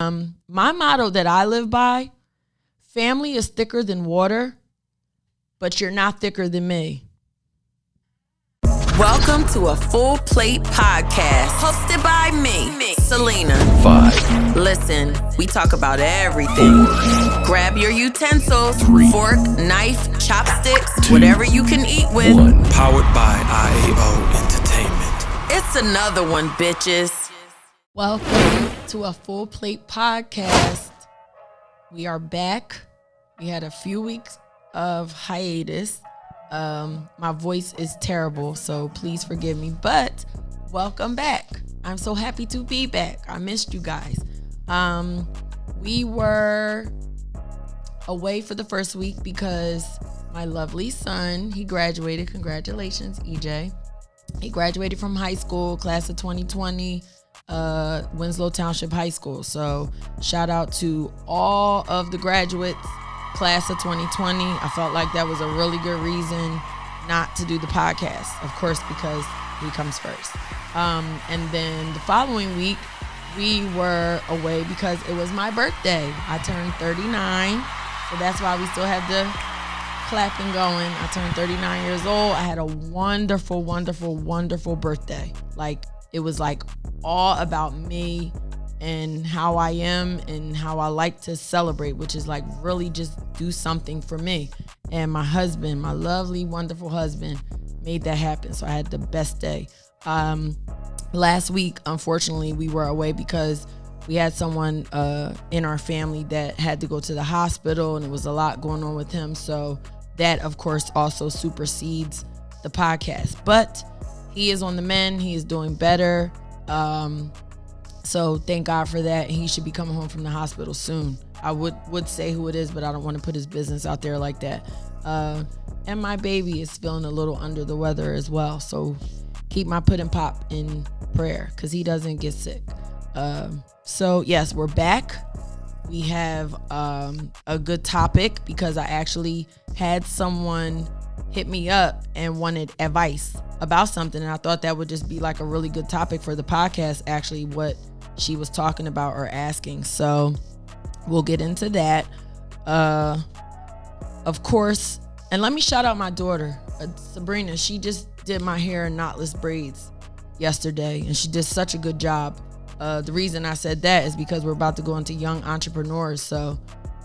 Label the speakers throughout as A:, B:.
A: My motto that I live by, family is thicker than water, but you're not thicker than me.
B: Welcome to a Full Plate Podcast, hosted by me, Celina.
C: 5.
B: Listen, we talk about everything.
C: 4.
B: Grab your utensils,
C: 3.
B: fork, knife, chopsticks,
C: 2.
B: whatever you can eat with.
C: 1.
D: Powered by IAO Entertainment.
B: It's another one, bitches.
A: Welcome to a Full Plate Podcast. We are back. We had a few weeks of hiatus. My voice is terrible, so please forgive me, but welcome back. I'm so happy to be back. I missed you guys. We were away for the first week because my lovely son, he graduated. Congratulations, EJ. He graduated from high school, class of 2020, Winslow Township High School. So shout out to all of the graduates, class of 2020. I felt like that was a really good reason not to do the podcast, of course, because he comes first. And then the following week, we were away because it was my birthday. I turned 39, so that's why we still had the clapping going. I turned 39 years old. I had a wonderful, wonderful, wonderful birthday. Like, it was like all about me and how I am and how I like to celebrate, which is like really just do something for me. And my husband, my lovely, wonderful husband, made that happen. So I had the best day. Last week, unfortunately, we were away because we had someone in our family that had to go to the hospital, and it was a lot going on with him. So that, of course, also supersedes the podcast. But he is on the mend. He is doing better. So thank God for that. He should be coming home from the hospital soon. I would say who it is, but I don't want to put his business out there like that. And my baby is feeling a little under the weather as well. So keep my pudding pop in prayer because he doesn't get sick. So yes, we're back. We have a good topic because I actually had someone hit me up and wanted advice about something. And I thought that would just be like a really good topic for the podcast, actually, what she was talking about or asking. So we'll get into that. Of course, and let me shout out my daughter, Sabrina. She just did my hair in knotless braids yesterday, and she did such a good job. The reason I said that is because we're about to go into young entrepreneurs. So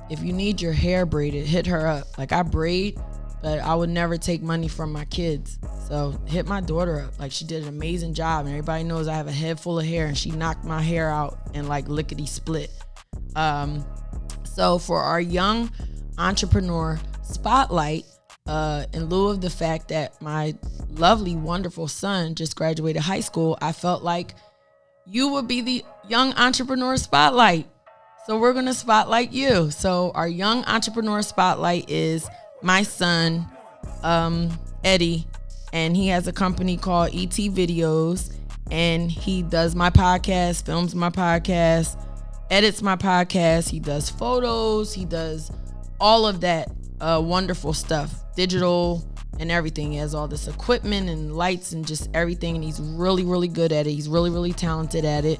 A: if you need your hair braided, hit her up. Like, I braid, but I would never take money from my kids. So hit my daughter up. Like, she did an amazing job, and everybody knows I have a head full of hair, and she knocked my hair out in like lickety split. So for our young entrepreneur spotlight, in lieu of the fact that my lovely, wonderful son just graduated high school, I felt like you would be the young entrepreneur spotlight. So we're going to spotlight you. So our young entrepreneur spotlight is my son, Eddie, and he has a company called ET Videos, and he does my podcast, films my podcast, edits my podcast. He does photos. He does all of that wonderful stuff, digital and everything. He has all this equipment and lights and just everything, and he's really, really good at it. He's really, really talented at it.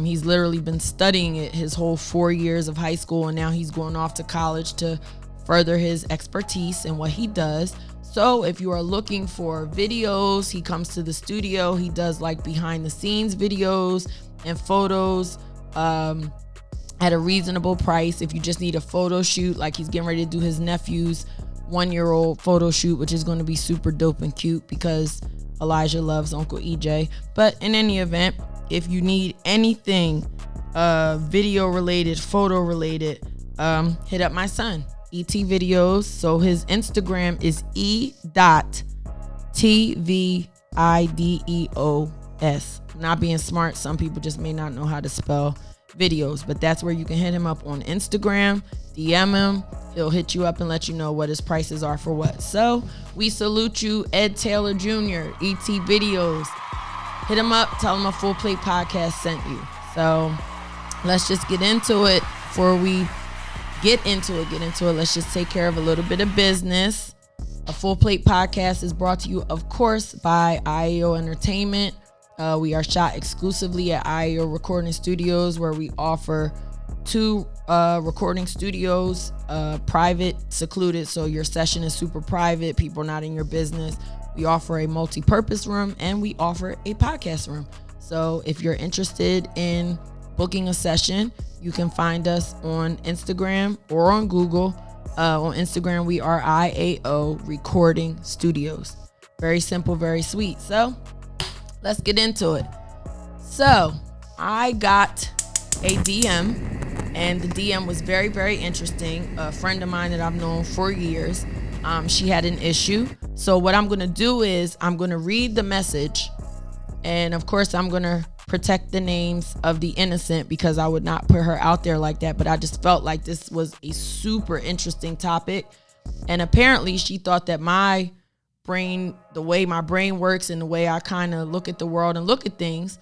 A: He's literally been studying it his whole 4 years of high school, and now he's going off to college to further his expertise in what he does. So if you are looking for videos, he comes to the studio. He does like behind the scenes videos and photos at a reasonable price. If you just need a photo shoot, like he's getting ready to do his nephew's 1-year-old photo shoot, which is going to be super dope and cute because Elijah loves Uncle EJ. But in any event, if you need anything video related, photo related, hit up my son, ET Videos. So his Instagram is e.tvideos. Not being smart, some people just may not know how to spell videos, but that's where you can hit him up on Instagram, DM him. He'll hit you up and let you know what his prices are for what. So we salute you, Ed Taylor Jr., ET Videos. Hit him up, tell him a Full Plate Podcast sent you. So let's just get into it. Before we get into it, let's just take care of a little bit of business. A Full Plate Podcast is brought to you, of course, by IAO Entertainment. We are shot exclusively at IAO Recording Studios, where we offer 2 recording studios, private, secluded, so your session is super private. People are not in your business. We offer a multi-purpose room, and we offer a podcast room. So if you're interested in booking a session, you can find us on Instagram or on Google. On Instagram, we are IAO Recording Studios. Very simple, very sweet. So let's get into it. So I got a DM, and the DM was very, very interesting. A friend of mine that I've known for years, she had an issue. So what I'm going to do is I'm going to read the message, and of course I'm going to protect the names of the innocent because I would not put her out there like that. But I just felt like this was a super interesting topic. And apparently she thought that my brain, the way my brain works and the way I kind of look at the world and look at things,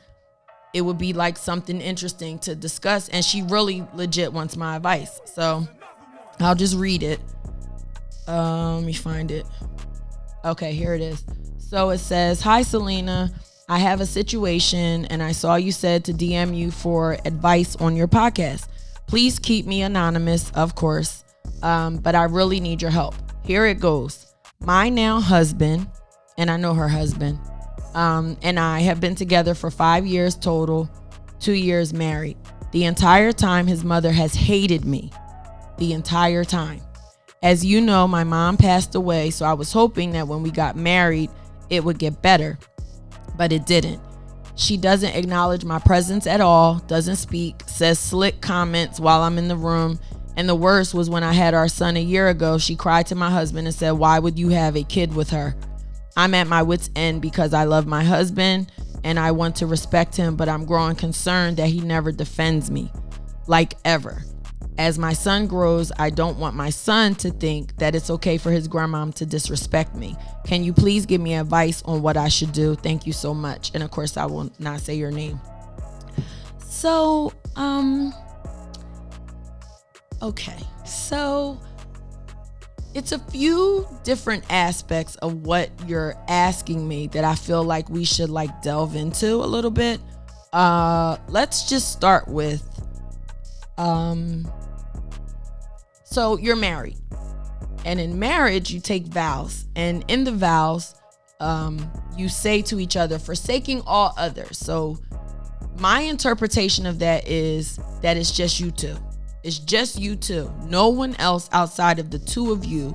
A: it would be like something interesting to discuss. And she really legit wants my advice. So I'll just read it. Let me find it. Okay, here it is. So it says, "Hi, Celina. I have a situation, and I saw you said to DM you for advice on your podcast. Please keep me anonymous, of course, but I really need your help. Here it goes. My now husband," and I know her husband, "and I have been together for 5 years total, 2 years married. The entire time his mother has hated me. The entire time. As you know, my mom passed away, so I was hoping that when we got married, it would get better. But it didn't. She doesn't acknowledge my presence at all, doesn't speak, says slick comments while I'm in the room. And the worst was when I had our son a year ago, she cried to my husband and said, 'Why would you have a kid with her?' I'm at my wit's end because I love my husband and I want to respect him, but I'm growing concerned that he never defends me, like ever. As my son grows, I don't want my son to think that it's okay for his grandmom to disrespect me. Can you please give me advice on what I should do? Thank you so much." And of course, I will not say your name. So, okay. So it's a few different aspects of what you're asking me that I feel like we should like delve into a little bit. Let's just start with, so you're married, and in marriage you take vows, and in the vows you say to each other, "Forsaking all others." So my interpretation of that is that it's just you two. It's just you two. No one else outside of the two of you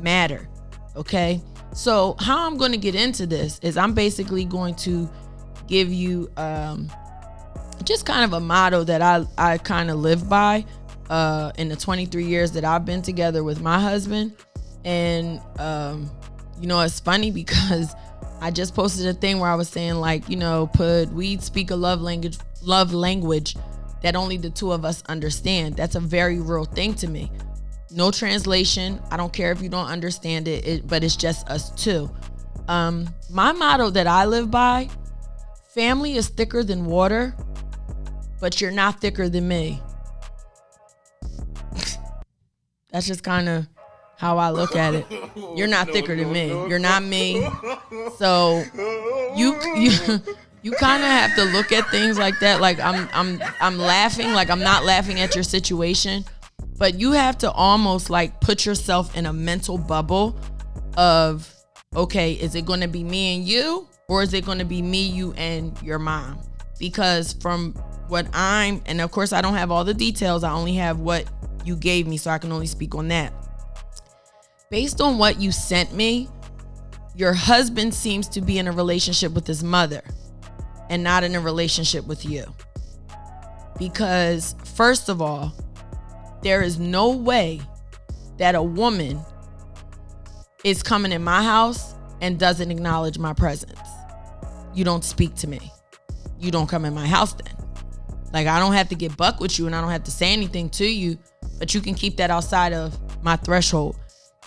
A: matter. Okay? So how I'm going to get into this is I'm basically going to give you just kind of a motto that I kind of live by in the 23 years that I've been together with my husband. And it's funny because I just posted a thing where I was saying, like, we speak a love language that only the two of us understand. That's a very real thing to me. No translation. I don't care if you don't understand it, but it's just us two. My motto that I live by: family is thicker than water, but you're not thicker than me. That's just kind of how I look at it. You're not thicker than me. You're not me. So you kind of have to look at things like that. Like I'm laughing, like I'm not laughing at your situation, but you have to almost like put yourself in a mental bubble of, okay, is it going to be me and you, or is it going to be me, you, and your mom? Because from what and of course I don't have all the details. I only have what you gave me, so I can only speak on that. Based on what you sent me, your husband seems to be in a relationship with his mother and not in a relationship with you. Because first of all, there is no way that a woman is coming in my house and doesn't acknowledge my presence. You don't speak to me. You don't come in my house then. Like, I don't have to get buck with you and I don't have to say anything to you, but you can keep that outside of my threshold.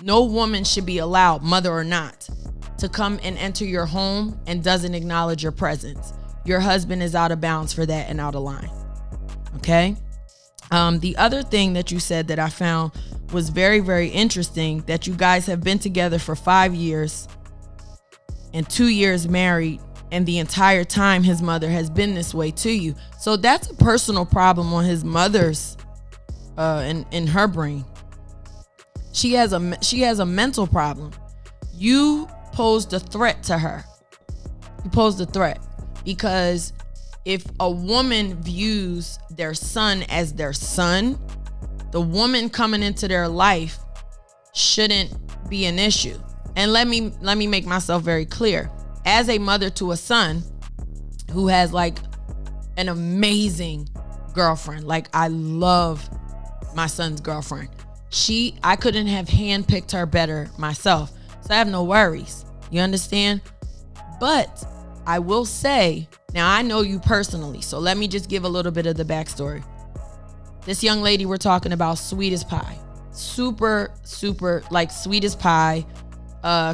A: No woman should be allowed, mother or not, to come and enter your home and doesn't acknowledge your presence. Your husband is out of bounds for that and out of line. Okay? The other thing that you said that I found was very, very interesting, that you guys have been together for 5 years and 2 years married, and the entire time his mother has been this way to you. So that's a personal problem on his mother's in her brain. She has a mental problem. You posed a threat to her. You posed a threat because if a woman views their son as their son, the woman coming into their life shouldn't be an issue. And let me make myself very clear. As a mother to a son who has like an amazing girlfriend, like I love my son's girlfriend. I couldn't have handpicked her better myself. So I have no worries. You understand? But I will say, now I know you personally, so let me just give a little bit of the backstory. This young lady we're talking about, sweet as pie. Super, super, like sweet as pie.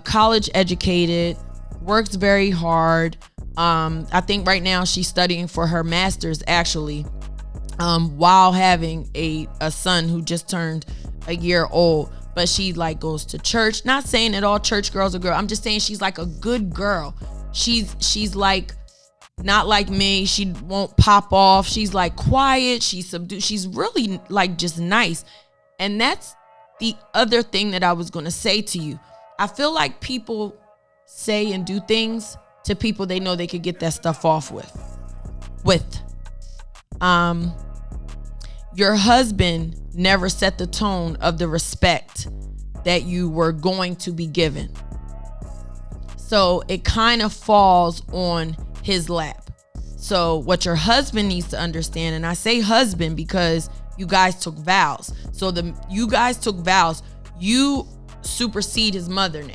A: College educated, works very hard. I think right now she's studying for her master's actually, while having a son who just turned a year old. But she like goes to church. Not saying that all church girls are girls. I'm just saying she's like a good girl. She's like not like me. She won't pop off. She's like quiet. She's subdued. She's really like just nice. And that's the other thing that I was going to say to you. I feel like people say and do things to people they know they could get that stuff off with. Your husband never set the tone of the respect that you were going to be given. So it kind of falls on his lap. So what your husband needs to understand, and I say husband because you guys took vows. So you guys took vows. You supersede his mother now.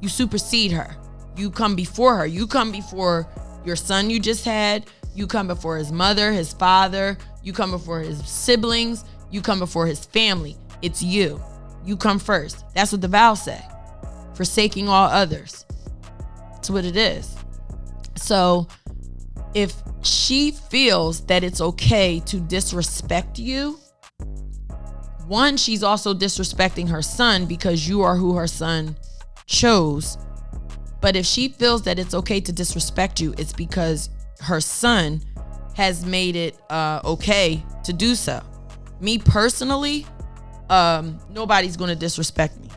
A: You supersede her. You come before her. You come before your son you just had. You come before his mother, his father. You come before his siblings. You come before his family. It's you. You come first. That's what the vows say. Forsaking all others. That's what it is. So if she feels that it's okay to disrespect you, one, she's also disrespecting her son because you are who her son chose. But if she feels that it's okay to disrespect you, it's because her son has made it okay to do so. Me personally, nobody's going to disrespect me.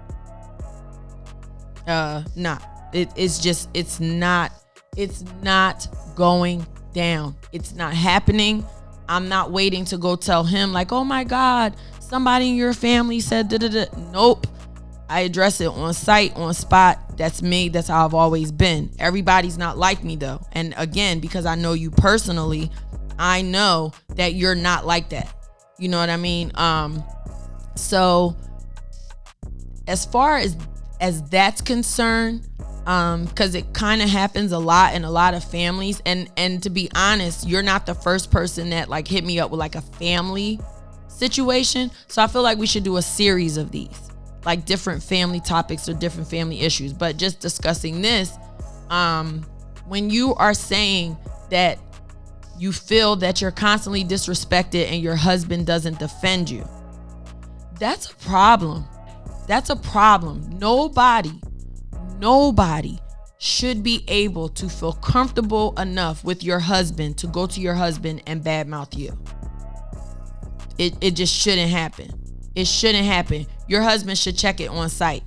A: It's not going down. It's not happening. I'm not waiting to go tell him like, oh my God, somebody in your family said da-da-da. Nope. I address it on site, on spot. That's me. That's how I've always been. Everybody's not like me though. And again, because I know you personally, I know that you're not like that. You know what I mean? So as far as that's concerned, because it kind of happens a lot in a lot of families, and to be honest, you're not the first person that like hit me up with like a family situation. So I feel like we should do a series of these, like different family topics or different family issues. But just discussing this, when you are saying that you feel that you're constantly disrespected and your husband doesn't defend you, that's a problem. That's a problem. Nobody should be able to feel comfortable enough with your husband to go to your husband and badmouth you. It just shouldn't happen. It shouldn't happen. Your husband should check it on site.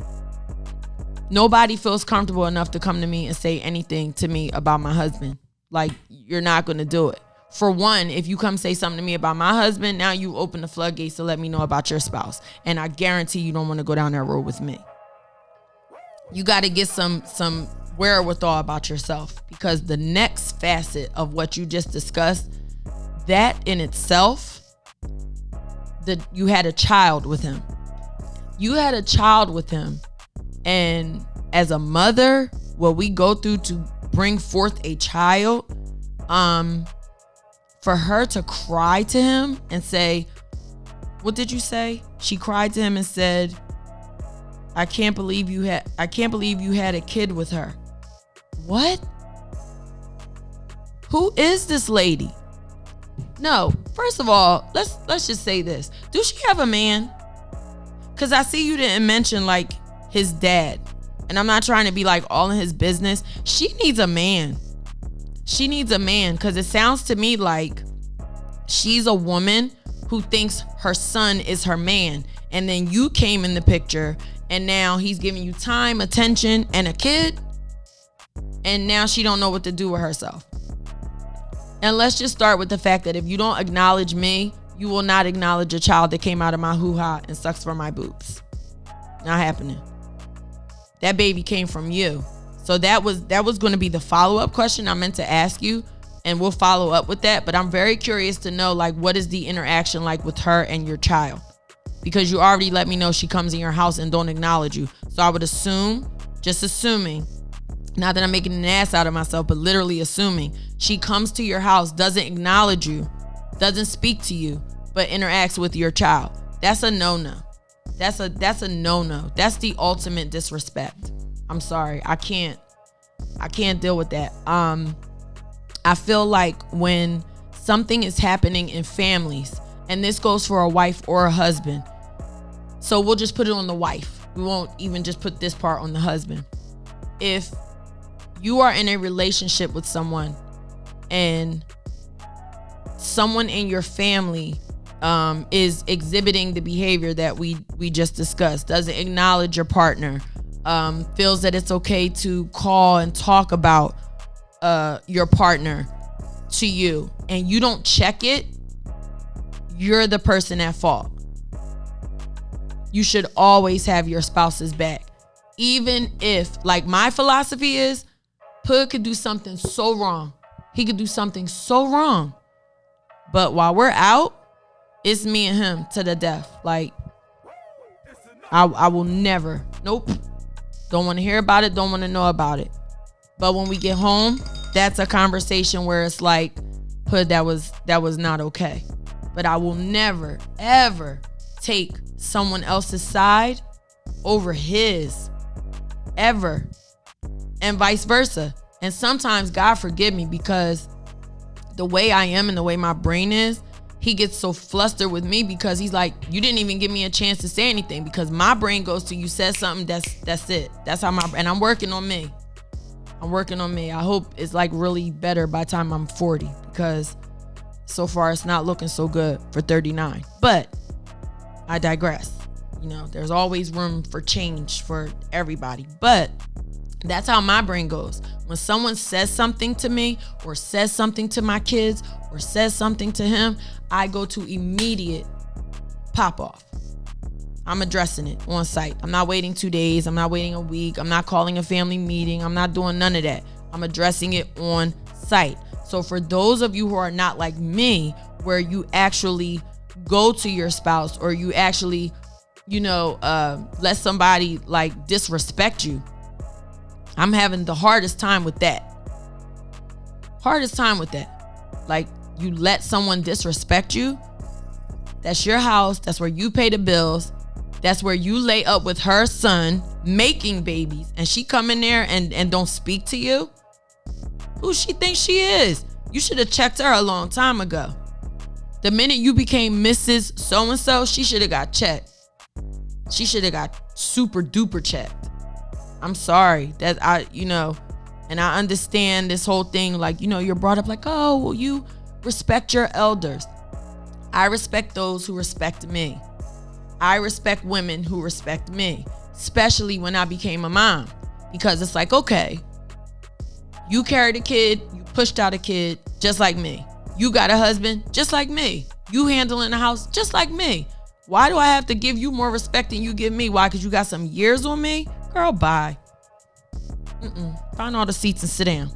A: Nobody feels comfortable enough to come to me and say anything to me about my husband. Like, you're not going to do it. For one, if you come say something to me about my husband, now you open the floodgates to let me know about your spouse. And I guarantee you don't want to go down that road with me. You got to get some wherewithal about yourself, because the next facet of what you just discussed, that in itself, you had a child with him. You had a child with him. And as a mother, what we go through to bring forth a child, for her to cry to him and say, what did you say? She cried to him and said, I can't believe you had a kid with her. What? Who is this lady? No, first of all, let's just say this. Do she have a man? Because I see you didn't mention like his dad. And I'm not trying to be like all in his business. She needs a man. She needs a man, because it sounds to me like she's a woman who thinks her son is her man. And then you came in the picture and now he's giving you time, attention, and a kid. And now she don't know what to do with herself. And let's just start with the fact that if you don't acknowledge me, you will not acknowledge a child that came out of my hoo-ha and sucks from my boobs. Not happening. That baby came from you. So that was going to be the follow-up question I meant to ask you, and we'll follow up with that. But I'm very curious to know, like, what is the interaction like with her and your child? Because you already let me know she comes in your house and don't acknowledge you. So I would assume, just assuming, not that I'm making an ass out of myself, but literally assuming, she comes to your house, doesn't acknowledge you, doesn't speak to you, but interacts with your child. That's a no-no. That's a no-no. That's the ultimate disrespect. I'm sorry. I can't deal with that. I feel like when something is happening in families, and this goes for a wife or a husband, so we'll just put it on the wife. We won't even just put this part on the husband. If you are in a relationship with someone and someone in your family is exhibiting the behavior that we just discussed, doesn't acknowledge your partner, feels that it's okay to call and talk about your partner to you, and you don't check it, you're the person at fault. You should always have your spouse's back. Even if, like, my philosophy is, Pug could do something so wrong. He could do something so wrong. But while we're out, it's me and him to the death. Like, I will never. Nope. Don't want to hear about it. Don't want to know about it. But when we get home, that's a conversation where it's like, Pud, that was not okay. But I will never, ever take someone else's side over his. Ever. And vice versa. And sometimes, God forgive me, because the way I am and the way my brain is, he gets so flustered with me because he's like, you didn't even give me a chance to say anything, because my brain goes to, you said something, that's it. That's how and I'm working on me. I hope it's like really better by the time I'm 40, because so far it's not looking so good for 39. But I digress. You know, there's always room for change for everybody. But that's how my brain goes. When someone says something to me, or says something to my kids, or says something to him, I go to immediate pop off. I'm addressing it on site. I'm not waiting 2 days. I'm not waiting a week. I'm not calling a family meeting. I'm not doing none of that. I'm addressing it on site. So for those of you who are not like me, where you actually go to your spouse, or you actually, let somebody like disrespect you, I'm having the hardest time with that. Like, you let someone disrespect you. That's your house. That's where you pay the bills. That's where you lay up with her son making babies, and she come in there and don't speak to you. Who she thinks she is? You should have checked her a long time ago. The minute you became Mrs. So-and-so, she should have got checked. She should have got super duper checked. I'm sorry that and I understand this whole thing, like, you're brought up like, oh, well, you respect your elders. I respect those who respect me. I respect women who respect me, especially when I became a mom, because it's like, okay, you carried a kid, you pushed out a kid just like me. You got a husband just like me. You handling the house just like me. Why do I have to give you more respect than you give me? Why? Because you got some years on me? Girl, bye. Find all the seats and sit down.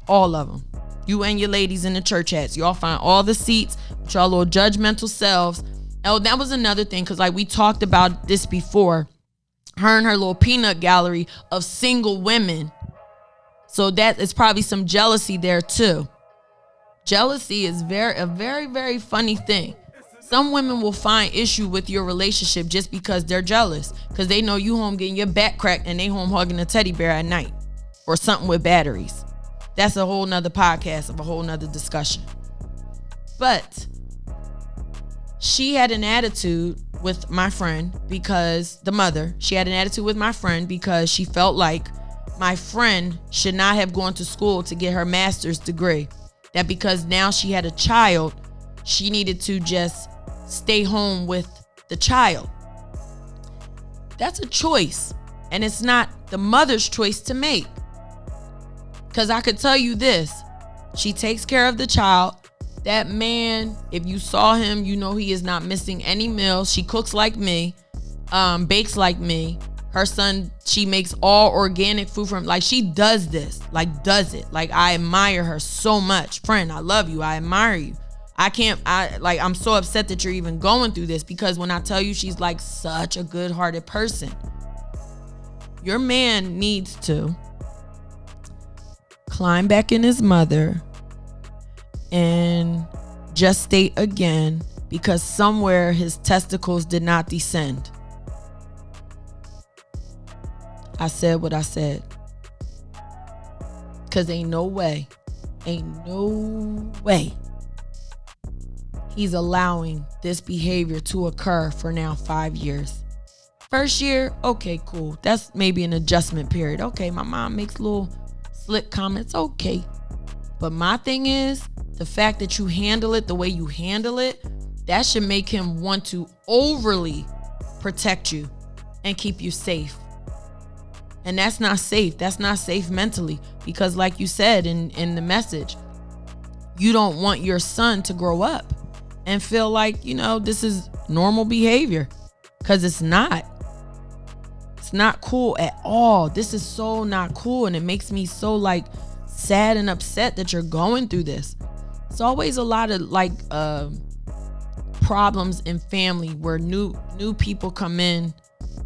A: All of them. You and your ladies in the church hats. Y'all find all the seats with y'all little judgmental selves. Oh, that was another thing, because like we talked about this before. Her and her little peanut gallery of single women. So that is probably some jealousy there too. Jealousy is a very, very funny thing. Some women will find issue with your relationship just because they're jealous, because they know you home getting your back cracked and they home hugging a teddy bear at night or something with batteries. That's a whole nother podcast of a whole nother discussion. But she had an attitude with my friend because she had an attitude with my friend because she felt like my friend should not have gone to school to get her master's degree. That because now she had a child, she needed to just stay home with the child. That's a choice. And it's not the mother's choice to make. Because I could tell you this. She takes care of the child. That man, if you saw him, you know he is not missing any meals. She cooks like me, bakes like me. Her son, she makes all organic food for him. Like, she does this, like, does it. Like, I admire her so much. Friend, I love you. I admire you. I'm so upset that you're even going through this, because when I tell you she's like such a good-hearted person, your man needs to climb back in his mother and gestate again, because somewhere his testicles did not descend. I said what I said. Because ain't no way he's allowing this behavior to occur for now 5 years. First year, okay, cool. That's maybe an adjustment period. Okay, my mom makes little slick comments. Okay. But my thing is, the fact that you handle it the way you handle it, that should make him want to overly protect you and keep you safe. And that's not safe. That's not safe mentally, because like you said in the message, you don't want your son to grow up and feel like, this is normal behavior, because it's not. It's not cool at all. This is so not cool, and it makes me so like sad and upset that you're going through this. It's always a lot of like problems in family where new people come in,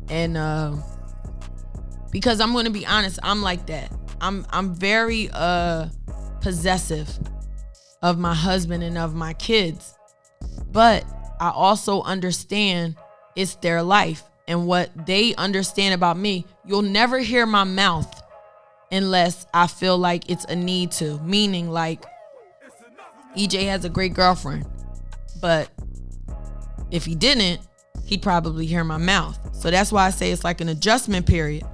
A: and because I'm going to be honest, I'm like that. I'm very possessive of my husband and of my kids. But I also understand it's their life, and what they understand about me. You'll never hear my mouth unless I feel like it's a need to. Meaning, like, EJ has a great girlfriend, but if he didn't, he'd probably hear my mouth. So that's why I say it's like an adjustment period.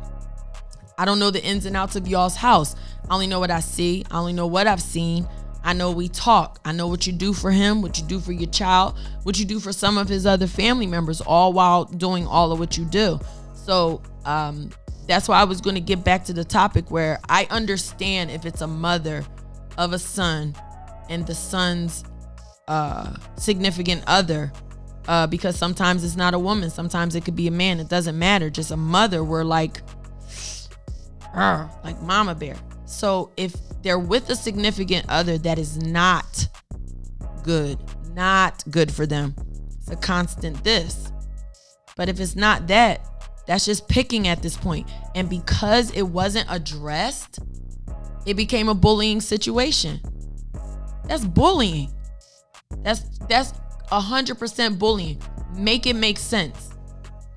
A: I don't know the ins and outs of y'all's house. I only know what I see. I only know what I've seen. I know we talk. I know what you do for him, what you do for your child, what you do for some of his other family members, all while doing all of what you do. So that's why I was going to get back to the topic where I understand if it's a mother of a son and the son's significant other, because sometimes it's not a woman. Sometimes it could be a man. It doesn't matter. Just a mother. We're like mama bear. So if they're with a significant other that is not good for them, it's a constant this. But if it's not that, that's just picking at this point. And because it wasn't addressed, it became a bullying situation. That's bullying. That's 100% bullying. Make it make sense.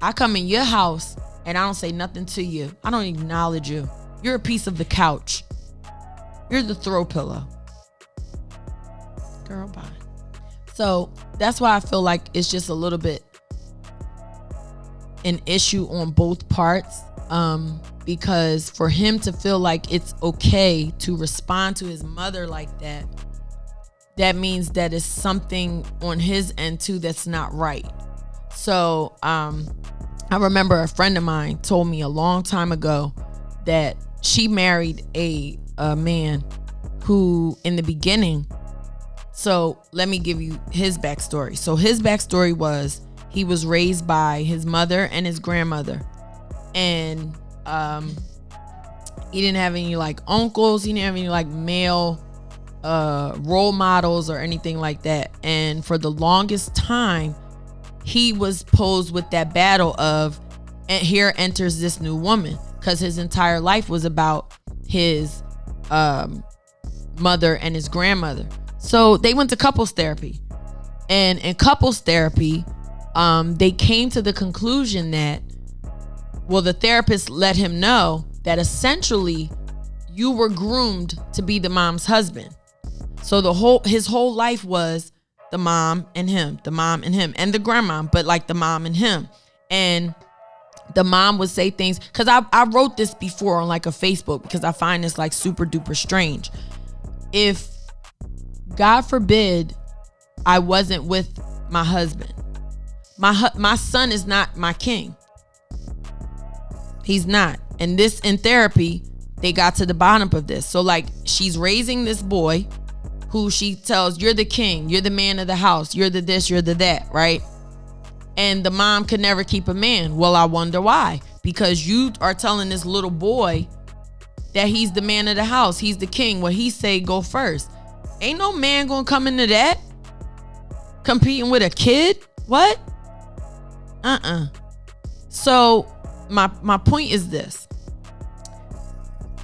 A: I come in your house and I don't say nothing to you. I don't acknowledge you. You're a piece of the couch. You're the throw pillow. Girl, bye. So that's why I feel like it's just a little bit an issue on both parts. Because for him to feel like it's okay to respond to his mother like that, that means that it's something on his end too that's not right. So I remember a friend of mine told me a long time ago that she married a man who in the beginning, so let me give you his backstory. So his backstory was he was raised by his mother and his grandmother, and he didn't have any like uncles, he didn't have any like male role models or anything like that. And for the longest time he was posed with that battle of, and here enters this new woman, because his entire life was about his mother and his grandmother. So they went to couples therapy, and in couples therapy they came to the conclusion that, well, the therapist let him know that essentially you were groomed to be the mom's husband. So his whole life was the mom and him, and the grandma, but like the mom and him. And the mom would say things, because I wrote this before on like a Facebook, because I find this like super duper strange. If God forbid I wasn't with my husband My son is not my king. He's not. And this, in therapy, they got to the bottom of this. So like, she's raising this boy who she tells, you're the king, you're the man of the house, you're the this, you're the that, right? And the mom could never keep a man. Well, I wonder why. Because you are telling this little boy that he's the man of the house, he's the king. What he say go first. Ain't no man gonna come into that competing with a kid. What? So my point is this,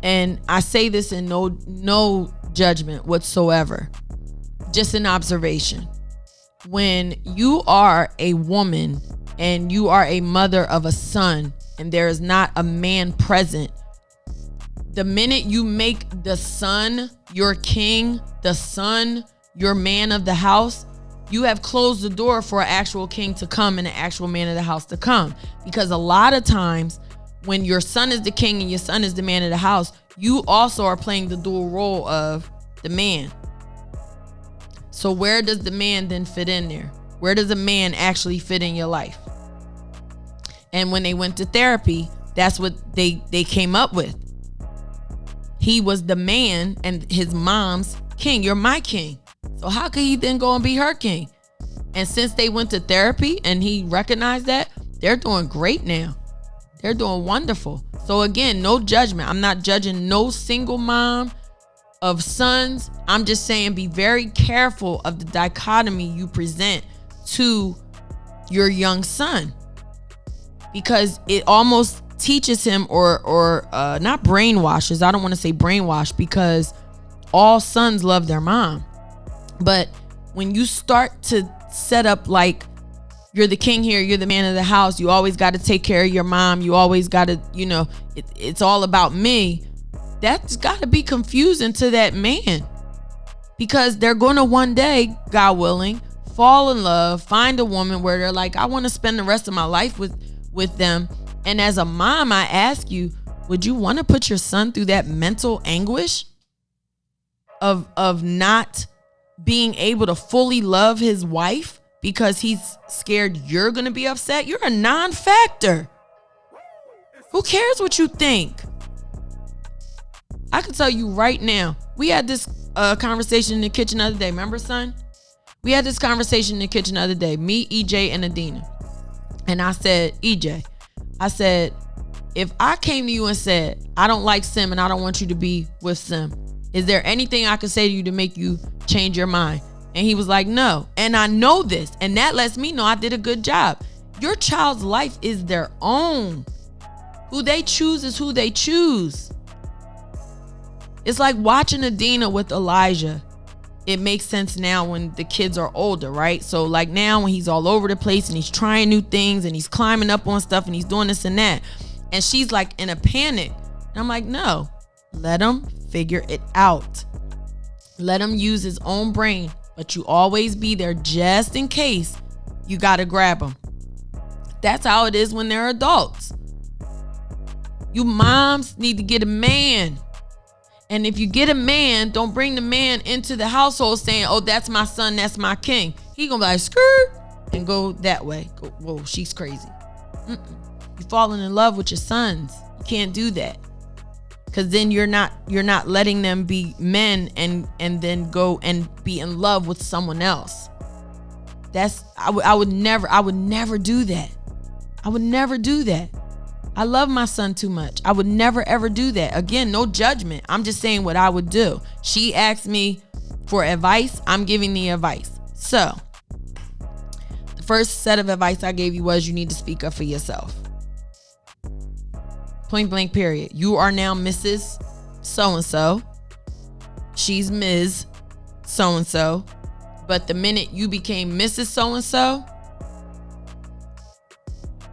A: and I say this in no judgment whatsoever, just an observation. When you are a woman and you are a mother of a son and there is not a man present, the minute you make the son your king, the son your man of the house, you have closed the door for an actual king to come and an actual man of the house to come. Because a lot of times when your son is the king and your son is the man of the house, you also are playing the dual role of the man. So where does the man then fit in there? Where does a man actually fit in your life? And when they went to therapy, that's what they came up with. He was the man and his mom's king. You're my king. So how could he then go and be her king? And since they went to therapy and he recognized that, they're doing great now. They're doing wonderful. So again, no judgment. I'm not judging no single mom of sons. I'm just saying be very careful of the dichotomy you present to your young son, because it almost teaches him or not brainwashes. I don't want to say brainwash, because all sons love their mom. But when you start to set up like, you're the king here, you're the man of the house, you always got to take care of your mom, you always got to, it's all about me, that's got to be confusing to that man. Because they're going to one day, God willing, fall in love, find a woman where they're like, I want to spend the rest of my life with them. And as a mom, I ask you, would you want to put your son through that mental anguish of not being able to fully love his wife because he's scared you're going to be upset? You're a non-factor. Who cares what you think? I can tell you right now, we had this conversation in the kitchen the other day. Remember, son? We had this conversation in the kitchen the other day, me, EJ, and Adina. And I said, EJ, I said, if I came to you and said, I don't like Sim and I don't want you to be with Sim, is there anything I could say to you to make you change your mind? And he was like, no. And I know this. And that lets me know I did a good job. Your child's life is their own. Who they choose is who they choose. It's like watching Adina with Elijah. It makes sense now when the kids are older, right? So like now when he's all over the place and he's trying new things and he's climbing up on stuff and he's doing this and that. And she's like in a panic. And I'm like, no, let him figure it out. Let him use his own brain, but you always be there just in case you got to grab him. That's how it is when they're adults. You moms need to get a man. And if you get a man, don't bring the man into the household saying, oh, that's my son, that's my king. He gonna be like, skirt, and go that way. Go, whoa, she's crazy. You falling in love with your sons. You can't do that. Because then you're not letting them be men and then go and be in love with someone else. I would never do that. I would never do that. I love my son too much. I would never ever do that. Again, no judgment. I'm just saying what I would do. She asked me for advice. I'm giving the advice. So the first set of advice I gave you was you need to speak up for yourself. Point blank period. You are now Mrs. So-and-so. She's Ms. So-and-so. But the minute you became Mrs. So-and-so,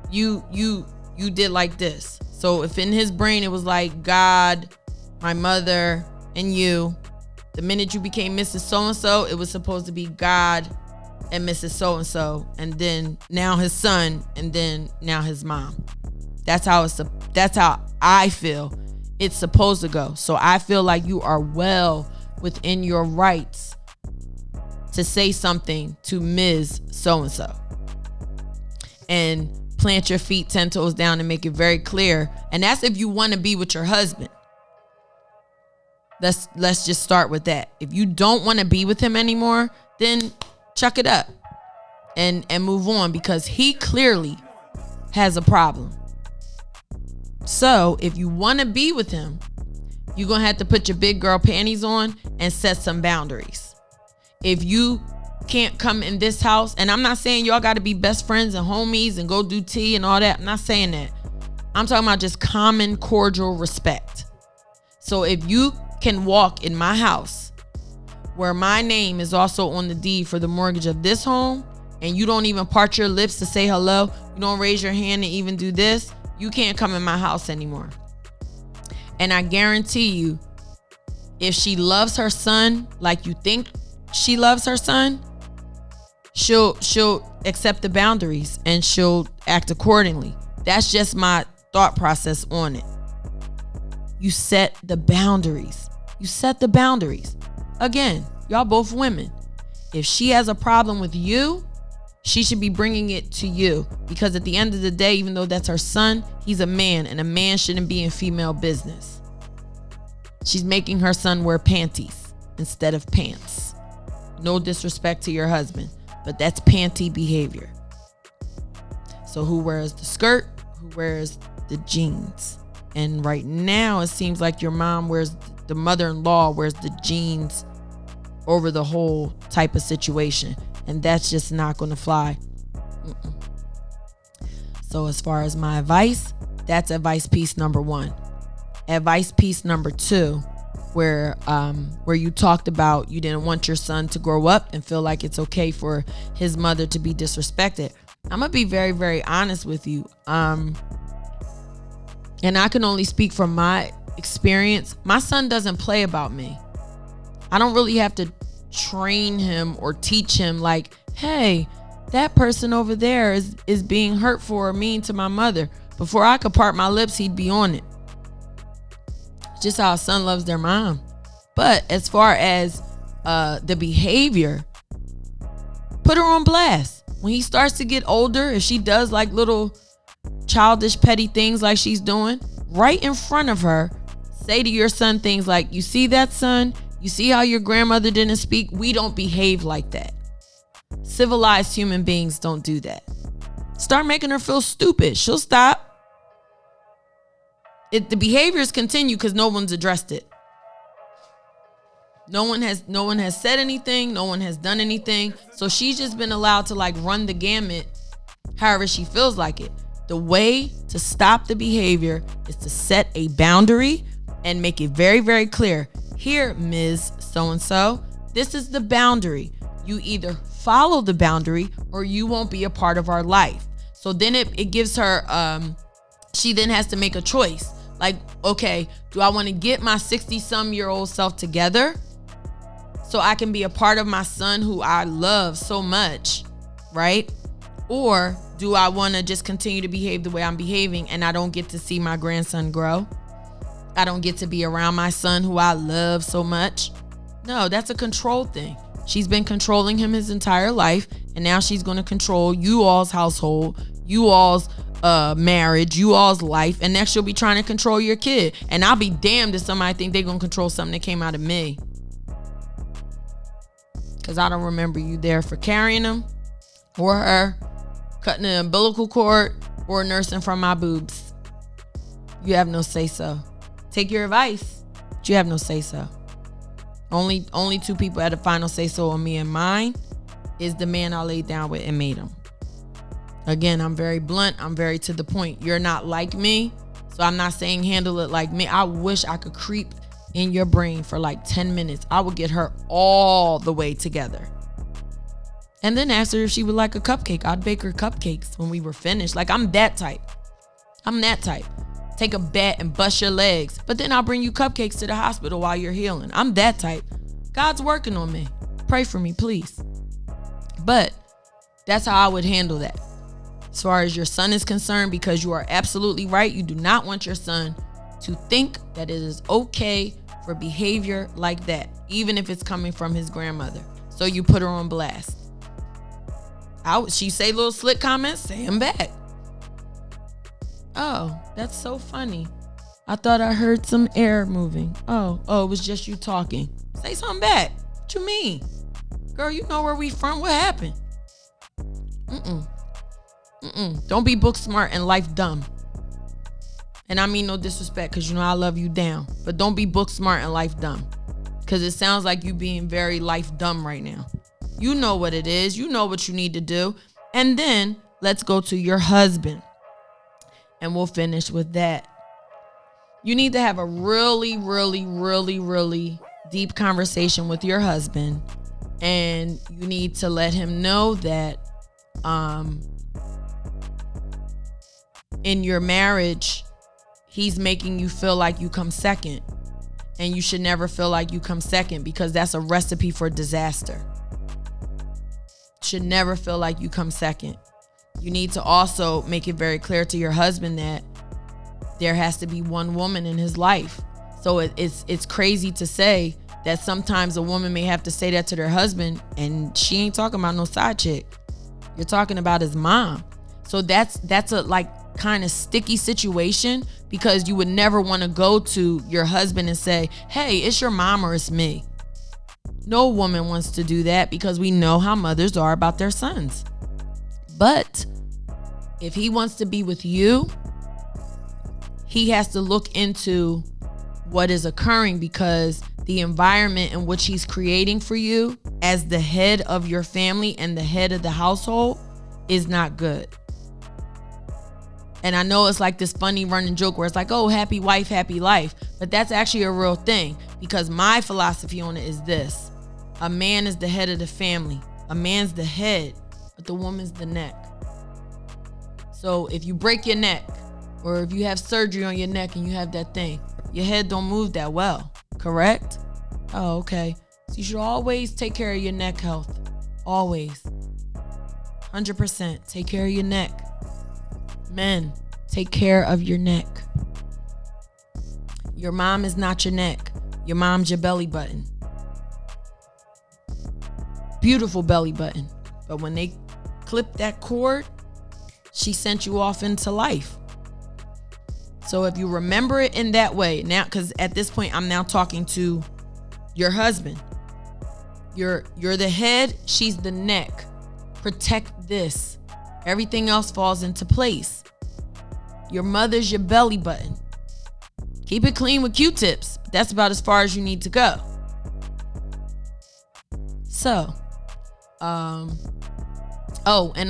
A: you did like this. So if in his brain it was like God, my mother, and you, the minute you became Mrs. So-and-so, it was supposed to be God and Mrs. So-and-so, and then now his son, and then now his mom. That's how I feel it's supposed to go. So I feel like you are well within your rights to say something to Ms. So-and-so. and plant your feet 10 toes down and make it very clear. And that's if you want to be with your husband. Let's just start with that. If you don't want to be with him anymore, then chuck it up and move on, because he clearly has a problem. So if you want to be with him, you're going to have to put your big girl panties on and set some boundaries. If you can't come in this house, and I'm not saying y'all got to be best friends and homies and go do tea and all that. I'm not saying that. I'm talking about just common cordial respect. So if you can walk in my house where my name is also on the deed for the mortgage of this home, and you don't even part your lips to say hello, you don't raise your hand to even do this, you can't come in my house anymore. And I guarantee you, if she loves her son like you think she loves her son, she'll accept the boundaries and she'll act accordingly. That's just my thought process on it. You set the boundaries. You set the boundaries. Again, y'all both women. If she has a problem with you, she should be bringing it to you, because at the end of the day, even though that's her son, he's a man, and a man shouldn't be in female business. She's making her son wear panties instead of pants. No disrespect to your husband, but that's panty behavior. So who wears the skirt? Who wears the jeans? And right now, it seems like your mom wears, the mother-in-law wears the jeans over the whole type of situation. And that's just not going to fly. So as far as my advice, that's advice piece number 1. Advice piece number 2, where you talked about you didn't want your son to grow up and feel like it's okay for his mother to be disrespected. I'm going to be very, very honest with you. And I can only speak from my experience. My son doesn't play about me. I don't really have to train him or teach him like, hey, that person over there is being hurtful or mean to my mother. Before I could part my lips, he'd be on it. Just how a son loves their mom. But as far as the behavior, put her on blast. When he starts to get older, if she does like little childish petty things like she's doing, right in front of her, say to your son things like, you see that, son? You see how your grandmother didn't speak? We don't behave like that. Civilized human beings don't do that. Start making her feel stupid. She'll stop. The behaviors continue because no one's addressed it. No one has said anything. No one has done anything. So she's just been allowed to like run the gamut however she feels like it. The way to stop the behavior is to set a boundary and make it very, very clear. Here, Ms. So-and-so, this is the boundary. You either follow the boundary or you won't be a part of our life. So then it gives her, she then has to make a choice. Like, okay, do I want to get my 60-some-year-old self together so I can be a part of my son who I love so much, right? Or do I want to just continue to behave the way I'm behaving and I don't get to see my grandson grow? I don't get to be around my son who I love so much. No, that's a control thing. She's been controlling him his entire life, and now she's going to control you all's household, you all's marriage, you all's life, and next she'll be trying to control your kid. And I'll be damned if somebody think they're going to control something that came out of me. Because I don't remember you there for carrying him or her, cutting the umbilical cord, or nursing from my boobs. You have no say-so. Take your advice, but you have no say-so. Only 2 people had a final say-so on me, and mine is the man I laid down with and made him. Again, I'm very blunt. I'm very to the point. You're not like me, so I'm not saying handle it like me. I wish I could creep in your brain for like 10 minutes. I would get her all the way together. And then ask her if she would like a cupcake. I'd bake her cupcakes when we were finished. Like, I'm that type. Take a bat and bust your legs, but then I'll bring you cupcakes to the hospital while you're healing. I'm that type. God's working on me. Pray for me, please. But that's how I would handle that. As far as your son is concerned, because you are absolutely right. You do not want your son to think that it is okay for behavior like that, even if it's coming from his grandmother. So you put her on blast. She say little slick comments, say them back. Oh, that's so funny. I thought I heard some air moving. Oh, it was just you talking. Say something back. What you mean? Girl, you know where we from. What happened? Don't be book smart and life dumb. And I mean no disrespect, because you know I love you down. But don't be book smart and life dumb. Because it sounds like you being very life dumb right now. You know what it is. You know what you need to do. And then let's go to your husband. And we'll finish with that. You need to have a really, really, really, really deep conversation with your husband. And you need to let him know that in your marriage, he's making you feel like you come second. And you should never feel like you come second, because that's a recipe for disaster. Should never feel like you come second. You need to also make it very clear to your husband that there has to be one woman in his life. So it's crazy to say that sometimes a woman may have to say that to their husband, and she ain't talking about no side chick. You're talking about his mom. So that's a like kind of sticky situation, because you would never want to go to your husband and say, hey, it's your mom or it's me. No woman wants to do that, because we know how mothers are about their sons. But if he wants to be with you, he has to look into what is occurring, because the environment in which he's creating for you as the head of your family and the head of the household is not good. And I know it's like this funny running joke where it's like, oh, happy wife, happy life. But that's actually a real thing, because my philosophy on it is this. A man is the head of the family. A man's the head, but the woman's the neck. So if you break your neck, or if you have surgery on your neck and you have that thing, your head don't move that well, correct? Oh, okay. So you should always take care of your neck health. Always. 100%. Take care of your neck. Men, take care of your neck. Your mom is not your neck. Your mom's your belly button. Beautiful belly button. But when they clip that cord, she sent you off into life. So if you remember it in that way, now, because at this point I'm now talking to your husband. You're the head, she's the neck. Protect this. Everything else falls into place. Your mother's your belly button. Keep it clean with Q-tips. That's about as far as you need to go. So, and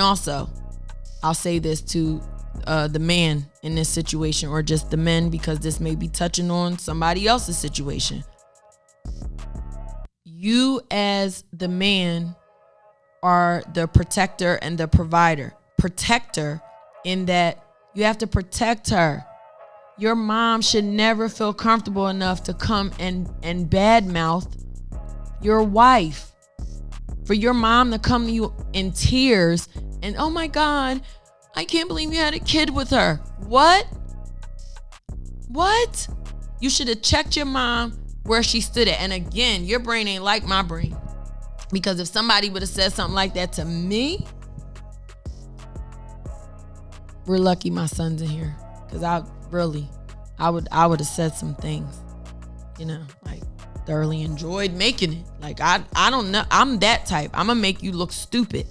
A: also, I'll say this to the man in this situation, or just the men, because this may be touching on somebody else's situation. You as the man are the protector and the provider. Protector in that you have to protect her. Your mom should never feel comfortable enough to come and badmouth your wife. For your mom to come to you in tears and, oh my God, I can't believe you had a kid with her. What? You should have checked your mom where she stood at. And again, your brain ain't like my brain. Because if somebody would have said something like that to me, we're lucky my son's in here. Because I would have said some things, like thoroughly enjoyed making it. Like, I don't know. I'm that type. I'm going to make you look stupid.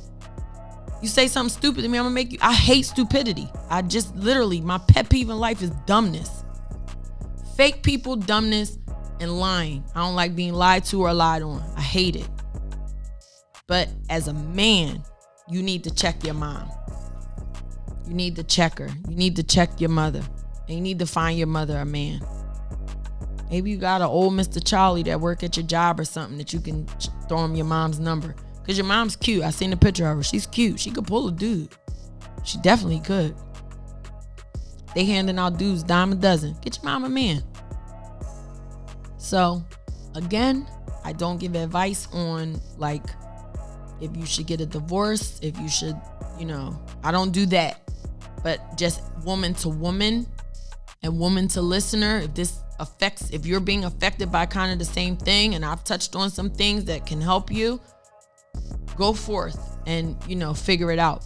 A: You say something stupid to me, I'm going to make you. I hate stupidity. I just literally, my pet peeve in life is dumbness. Fake people, dumbness, and lying. I don't like being lied to or lied on. I hate it. But as a man, you need to check your mom. You need to check her. You need to check your mother. And you need to find your mother a man. Maybe you got an old Mr. Charlie that work at your job or something that you can throw him your mom's number. Because your mom's cute. I seen a picture of her. She's cute. She could pull a dude. She definitely could. They handing out dudes dime a dozen. Get your mom a man. So, again, I don't give advice on, like, if you should get a divorce, if you should, I don't do that. But just woman to woman and woman to listener, if you're being affected by kind of the same thing, and I've touched on some things that can help you, go forth. and, figure it out.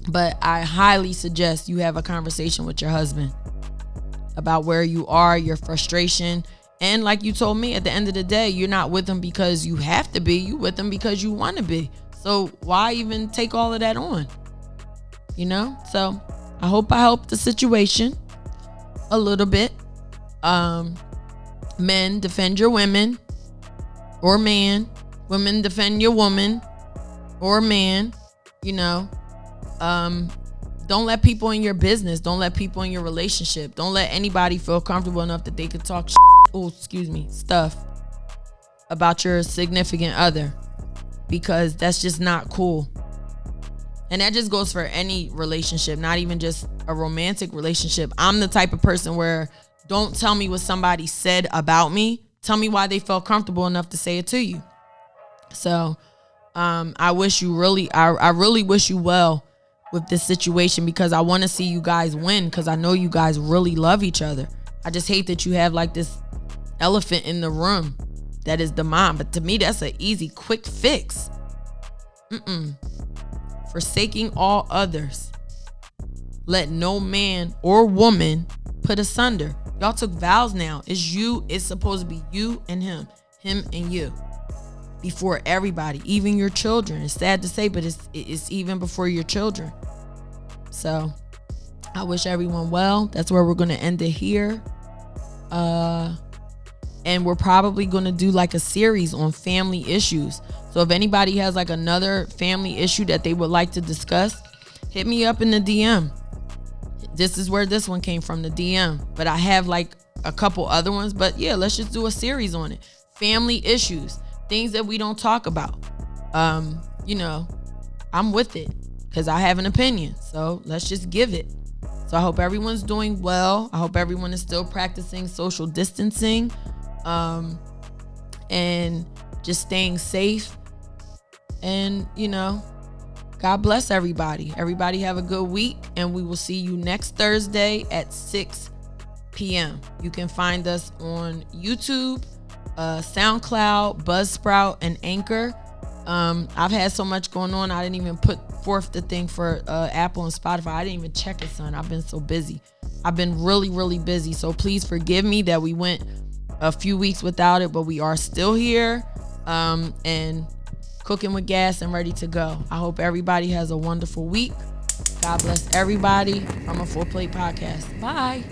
A: But I highly suggest you have a conversation with your husband about where you are, your frustration. And like you told me, at the end of the day, you're not with him because you have to be. You with him because you want to be. So why even take all of that on? So I hope I helped the situation a little bit. Men, defend your women or man. Women, defend your woman or man. Don't let people in your business. Don't let people in your relationship. Don't let anybody feel comfortable enough that they could talk stuff about your significant other, because that's just not cool. And that just goes for any relationship, not even just a romantic relationship. I'm the type of person where don't tell me what somebody said about me. Tell me why they felt comfortable enough to say it to you. So I really wish you well with this situation, because I want to see you guys win, because I know you guys really love each other. I just hate that you have like this elephant in the room that is the mom. But to me, that's an easy, quick fix. Forsaking all others. Let no man or woman put asunder. Y'all took vows now. It's supposed to be you and him and you. Before everybody, even your children. It's sad to say, but it's even before your children. So I wish everyone well. That's where we're going to end it here. And we're probably going to do like a series on family issues. So if anybody has like another family issue that they would like to discuss, hit me up in the DM. This is where this one came from, the DM. But I have like a couple other ones. But yeah, let's just do a series on it. Family issues. Things that we don't talk about. I'm with it because I have an opinion. So let's just give it. So I hope everyone's doing well. I hope everyone is still practicing social distancing, and just staying safe. And, God bless everybody. Everybody have a good week, and we will see you next Thursday at 6 p.m. You can find us on YouTube, SoundCloud, Buzzsprout, and Anchor. I've had so much going on, I didn't even put forth the thing for Apple and Spotify. I didn't even check it, son. I've been so busy. I've been really, really busy. So please forgive me that we went a few weeks without it, but we are still here, and cooking with gas and ready to go. I hope everybody has a wonderful week. God bless everybody from a Full Plate Podcast. Bye.